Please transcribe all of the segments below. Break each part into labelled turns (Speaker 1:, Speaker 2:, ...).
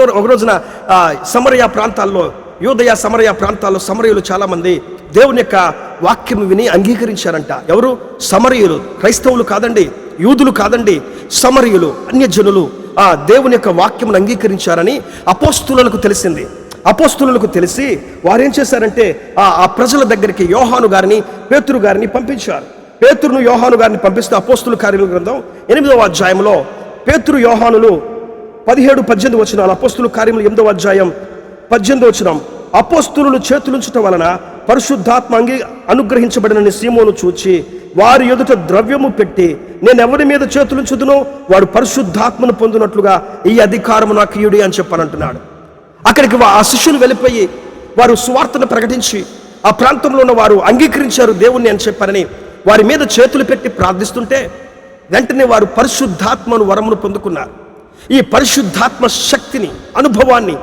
Speaker 1: ఒక రోజున సమరయ ప్రాంతాల్లో, యూదయ సమరయ ప్రాంతాల్లో సమరయులు చాలామంది దేవుని యొక్క వాక్యం విని అంగీకరించారంట. ఎవరు? సమరయులు. క్రైస్తవులు కాదండి, యూదులు కాదండి, సమరయులు, అన్యజనులు దేవుని యొక్క వాక్యం అంగీకరించారని అపోస్తులకు తెలిసింది. అపోస్తులకు తెలిసి వారేం చేశారంటే ఆ ప్రజల దగ్గరికి యోహాను గారిని, పేతురు గారిని పంపించారు. పేతురును, యోహాను గారిని పంపిస్తే అపోస్తుల కార్యముల గ్రంథం 8వ అధ్యాయంలో పేతురు, యోహానులు 17-18 వచనాలు. అపోస్తుల కార్యములు 8వ అధ్యాయం 18వ వచనం. అపోస్తులు చేతులుంచటం వలన పరిశుద్ధాత్మ అనుగ్రహించబడిన సీమోను చూచి వారి ఎదుట ద్రవ్యము పెట్టి, నేను ఎవరి మీద చేతులుంచుదునో వాడు పరిశుద్ధాత్మను పొందినట్లుగా ఈ అధికారము నాకు ఇయ్యుడి అని చెప్పానంటున్నాడు. అక్కడికి ఆ శిష్యులు వెళ్ళిపోయి వారు సువార్తను ప్రకటించి ఆ ప్రాంతంలో ఉన్న వారు అంగీకరించారు దేవుణ్ణి అని చెప్పారని వారి మీద చేతులు పెట్టి ప్రార్థిస్తుంటే వెంటనే వారు పరిశుద్ధాత్మను వరమును పొందుకున్నారు. ఈ పరిశుద్ధాత్మ శక్తిని, అనుభవాన్ని,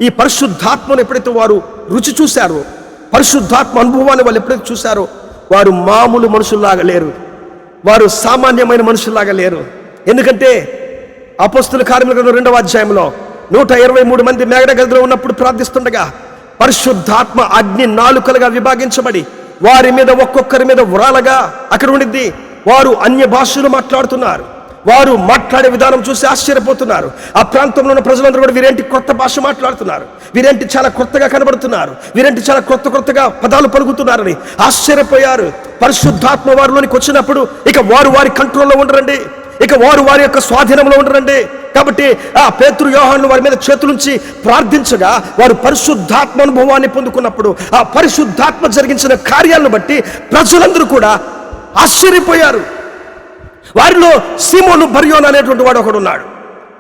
Speaker 1: ఈ పరిశుద్ధాత్మను ఎప్పుడైతే వారు రుచి చూశారో, పరిశుద్ధాత్మ అనుభవాన్ని వాళ్ళు ఎప్పుడైతే చూశారో, వారు మామూలు మనుషుల్లాగా లేరు, వారు సామాన్యమైన మనుషుల్లాగా లేరు. ఎందుకంటే అపోస్తుల కార్యముల గ్రంథం 2వ అధ్యాయంలో 123 మంది మేఘడ గదిలో ఉన్నప్పుడు ప్రార్థిస్తుండగా పరిశుద్ధాత్మ అగ్ని నాలుకలుగా విభాగించబడి వారి మీద ఒక్కొక్కరి మీద వ్రాలగా అక్కడ ఉండిద్ది. వారు అన్య భాషలు మాట్లాడుతున్నారు. వారు మాట్లాడే విధానం చూసి ఆశ్చర్యపోతున్నారు. ఆ ప్రాంతంలో ఉన్న ప్రజలందరూ కూడా వీరేంటి కొత్త భాష మాట్లాడుతున్నారు, వీరేంటి చాలా కొత్తగా కనబడుతున్నారు, వీరేంటి చాలా కొత్తగా పదాలు పలుకుతున్నారని ఆశ్చర్యపోయారు. పరిశుద్ధాత్మ వారిలోనికి వచ్చినప్పుడు ఇక వారు వారి కంట్రోల్లో ఉండరండి, ఇక వారు వారి యొక్క స్వాధీనంలో ఉండరండి. కాబట్టి ఆ పేతురు, యోహాను వారి మీద చేతులుంచి ప్రార్థించగా వారు పరిశుద్ధాత్మ అనుభవాన్ని పొందుకున్నప్పుడు ఆ పరిశుద్ధాత్మ జరిగించిన కార్యాలను బట్టి ప్రజలందరూ కూడా ఆశ్చర్యపోయారు. వారిలో సీమోను బర్యోను అనేటువంటి వాడు ఒకడు ఉన్నాడు.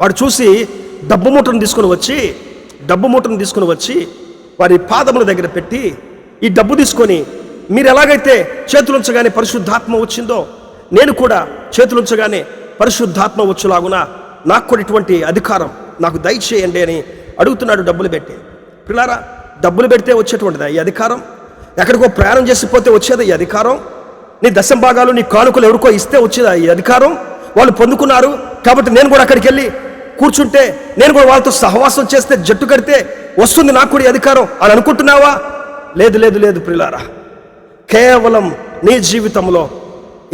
Speaker 1: వాడు చూసి డబ్బు మూటను తీసుకుని వచ్చి వారి పాదముల దగ్గర పెట్టి, ఈ డబ్బు తీసుకొని మీరు ఎలాగైతే చేతులుంచగానే పరిశుద్ధాత్మ వచ్చిందో నేను కూడా చేతులుంచగానే పరిశుద్ధాత్మ వచ్చులాగునా నాకు కూడా ఇటువంటి అధికారం నాకు దయచేయండి అని అడుగుతున్నాడు. డబ్బులు పెట్టి. పిల్లారా, డబ్బులు పెడితే వచ్చేటువంటిదా ఈ అధికారం? ఎక్కడికో ప్రయాణం చేసిపోతే వచ్చేదా ఈ అధికారం? నీ దశంభాగాలు, నీ కానుకలు ఎవరికో ఇస్తే వచ్చేదా ఈ అధికారం? వాళ్ళు పొందుకున్నారు కాబట్టి నేను కూడా అక్కడికి వెళ్ళి కూర్చుంటే, నేను కూడా వాళ్ళతో సహవాసం చేస్తే, జట్టు కడితే వస్తుంది నాకు కూడా ఈ అధికారం అని అనుకుంటున్నావా? లేదు లేదు లేదు ప్రియులారా, కేవలం నీ జీవితంలో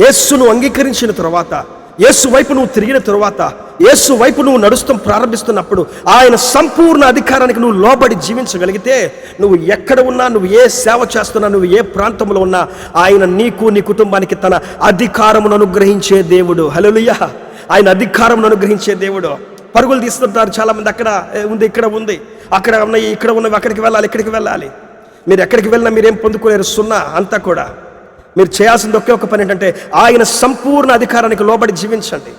Speaker 1: యేసును అంగీకరించిన తర్వాత, యేసు వైపు నువ్వు తిరిగిన తరువాత, యేసు వైపు నువ్వు నడుస్తూ ప్రారంభిస్తున్నప్పుడు ఆయన సంపూర్ణ అధికారానికి నువ్వు లోబడి జీవించగలిగితే, నువ్వు ఎక్కడ ఉన్నా, నువ్వు ఏ సేవ చేస్తున్నా, నువ్వు ఏ ప్రాంతంలో ఉన్నా, ఆయన నీకు, నీ కుటుంబానికి తన అధికారమును అనుగ్రహించే దేవుడు. హల్లెలూయా! ఆయన అధికారమును అనుగ్రహించే దేవుడు. పరుగులు తీస్తుంటారు చాలామంది, అక్కడ ఉంది, ఇక్కడ ఉంది, అక్కడ ఉన్నాయి, ఇక్కడ ఉన్నవి, అక్కడికి వెళ్ళాలి, ఇక్కడికి వెళ్ళాలి. మీరు ఎక్కడికి వెళ్ళినా మీరేం పొందుకోలేరు, సున్నా అంతా కూడా. మీరు చేయాల్సింది ఒకే ఒక పని ఏంటంటే ఆయన సంపూర్ణ అధికారానికి లోబడి జీవించండి.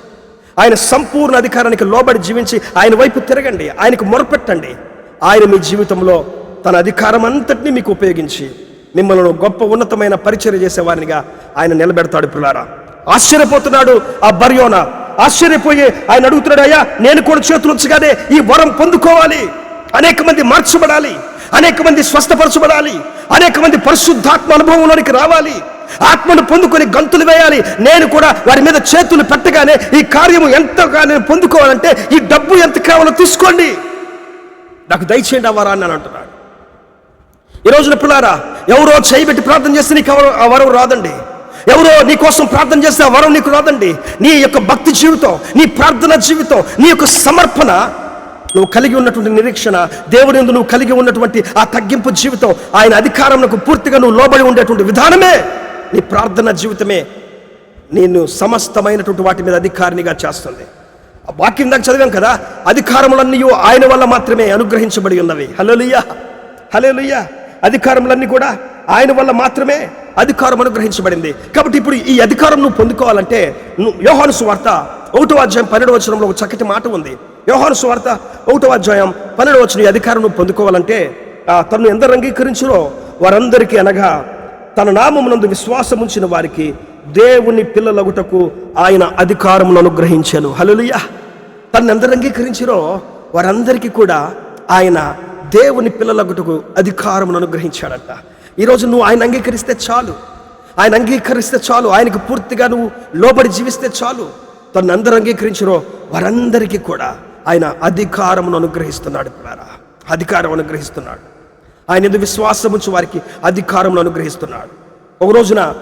Speaker 1: ఆయన సంపూర్ణ అధికారానికి లోబడి జీవించి ఆయన వైపు తిరగండి, ఆయనకు మొరపెట్టండి. ఆయన మీ జీవితంలో తన అధికారం అంతటినీ మీకు ఉపయోగించి మిమ్మల్ని గొప్ప ఉన్నతమైన పరిచర్య చేసేవారినిగా ఆయన నిలబెడతాడు. పిల్లారా, ఆశ్చర్యపోతున్నాడు ఆ బర్యోనా. ఆశ్చర్యపోయి ఆయన అడుగుతున్నాడు, అయ్యా నేను కూడా చేతులుంచగానే ఈ వరం పొందుకోవాలి, అనేక మంది మార్చబడాలి, అనేక మంది స్వస్థపరచబడాలి, అనేక మంది పరిశుద్ధాత్మ అనుభవంలోనికి రావాలి, ఆత్మను పొందుకొని గంతులు వేయాలి, నేను కూడా వారి మీద చేతులు పెట్టగానే ఈ కార్యము ఎంతగా నేను పొందుకోవాలంటే ఈ డబ్బు ఎంత కావాలో తీసుకోండి, నాకు దయచేయండి ఆ వరాన్ని అని అంటున్నాడు. ఈ రోజున పిల్లారా, ఎవరో చేయబెట్టి ప్రార్థన చేస్తే నీకు ఆ వరం రాదండి. ఎవరో నీ కోసం ప్రార్థన చేస్తే ఆ వరం నీకు రాదండి. నీ యొక్క భక్తి జీవితం, నీ ప్రార్థన జీవితం, నీ యొక్క సమర్పణ, నువ్వు కలిగి ఉన్నటువంటి నిరీక్షణ, దేవుని యందు నువ్వు కలిగి ఉన్నటువంటి ఆ తగ్గింపు జీవితం, ఆయన అధికారంకు పూర్తిగా నువ్వు లోబడి ఉండేటువంటి విధానమే, నీ ప్రార్థన జీవితమే నేను సమస్తమైనటువంటి వాటి మీద అధికారినిగా చేస్తుంది. ఆ వాక్యం దాకా చదివాం కదా, అధికారములన్నీ ఆయన వల్ల మాత్రమే అనుగ్రహించబడి ఉన్నవి. హల్లెలూయా, హల్లెలూయా. అధికారములన్నీ కూడా ఆయన వల్ల మాత్రమే అధికారం అనుగ్రహించబడింది. కాబట్టి ఇప్పుడు ఈ అధికారం నువ్వు పొందుకోవాలంటే, యోహాను సువార్త 1వ అధ్యాయం 12వ వచనంలో ఒక చక్కటి మాట ఉంది. యోహాను సువార్త 1వ అధ్యాయం 12వ వచనం, ఈ అధికారం నువ్వు పొందుకోవాలంటే తనను ఎందరు అంగీకరించురో వారందరికీ, అనగా తన నామమునందు విశ్వాసం ఉంచిన వారికి దేవుని పిల్లలగుటకు ఆయన అధికారమును అనుగ్రహించాను. హల్లెలూయా. తను ఎందరు అంగీకరించిరో వారందరికీ కూడా ఆయన దేవుని పిల్లలగుటకు అధికారమును అనుగ్రహించాడట. ఈరోజు నువ్వు ఆయన అంగీకరిస్తే చాలు, ఆయన అంగీకరిస్తే చాలు, ఆయనకు పూర్తిగా నువ్వు లోబడి జీవిస్తే చాలు. తను అందరూ అంగీకరించిరో వారందరికీ కూడా ఆయన అధికారమును అనుగ్రహిస్తున్నాడు. పిల్లారా, అధికారం అనుగ్రహిస్తున్నాడు. ఆయన యందు విశ్వాసం ఉంచి వారికి అధికారమును అనుగ్రహిస్తున్నాడు. ఒక రోజున